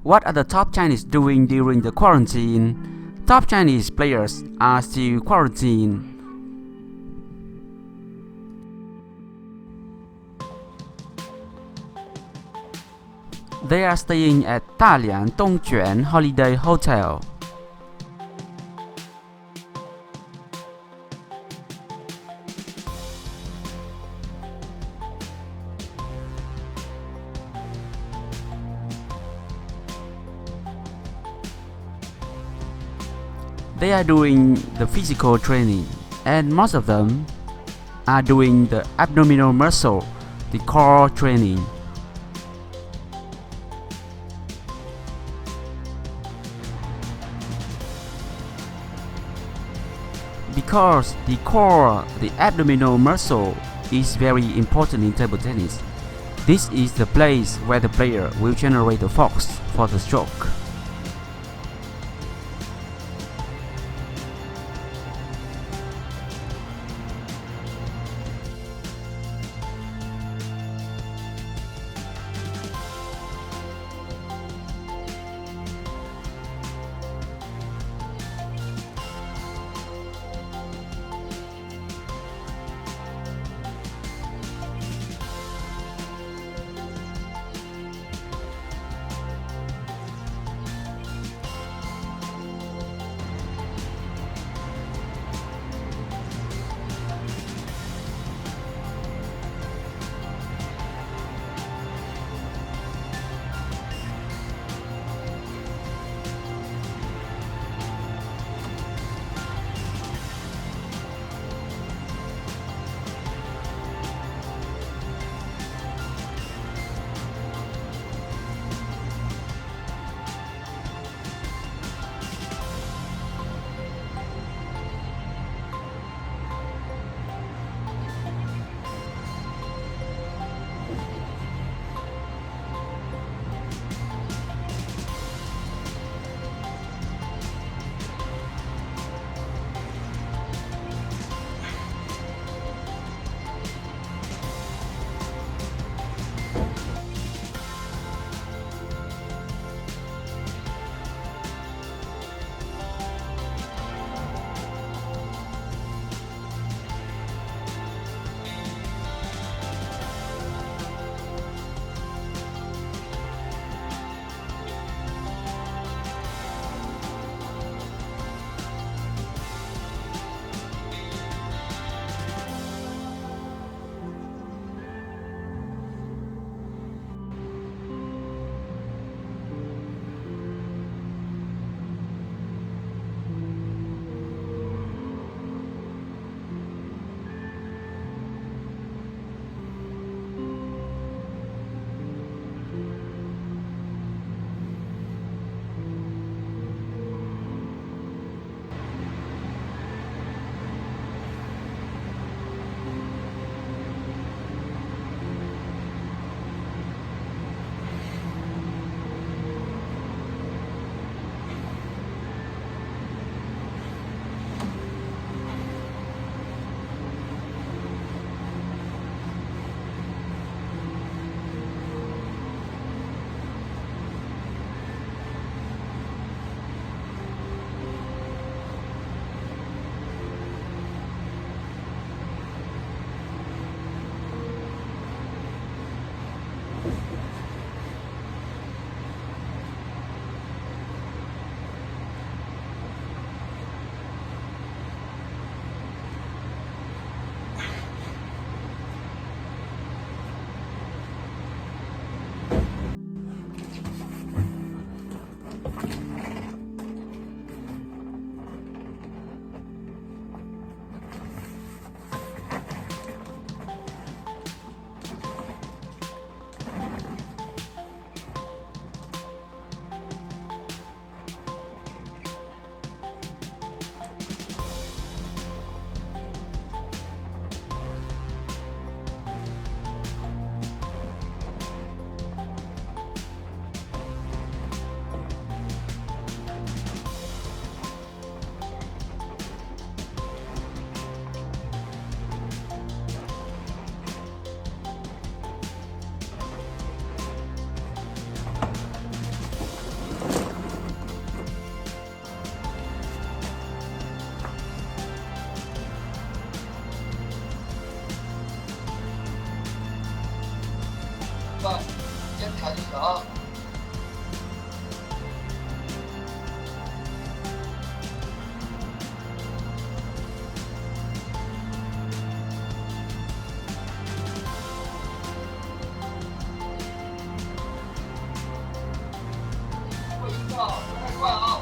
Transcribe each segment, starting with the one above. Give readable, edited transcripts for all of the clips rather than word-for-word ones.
What are the top Chinese doing during the quarantine? Top Chinese players are still quarantined. They are staying at Dalian Dongquan Holiday Hotel. They are doing the physical training, and most of them are doing the abdominal muscle, the core training. Because the core, the abdominal muscle, is very important in table tennis. This is the place where the player will generate the force for the stroke. 吧，先调就行啊。过一个，太快啊！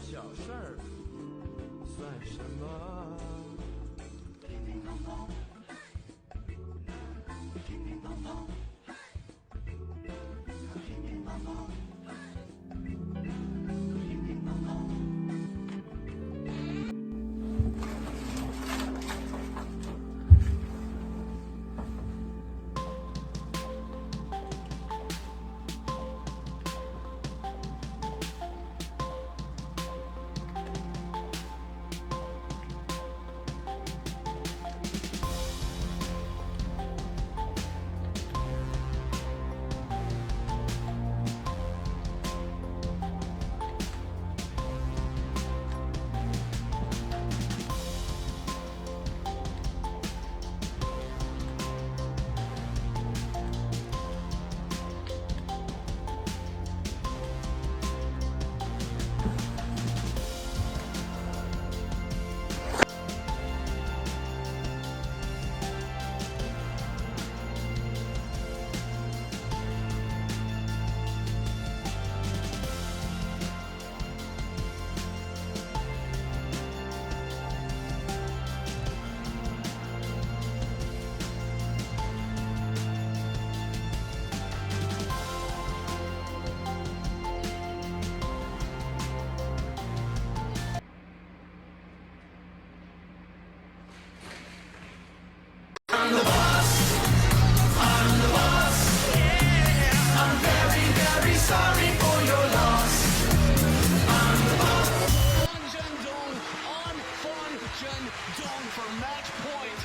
小事儿算什么？乒乒乓乓，乒乒乓乓，乒乒乓乓，乒乒乓乓。Sorry for your loss. I'm the boss. Fun Zhendong on Fun Zhendong for match point.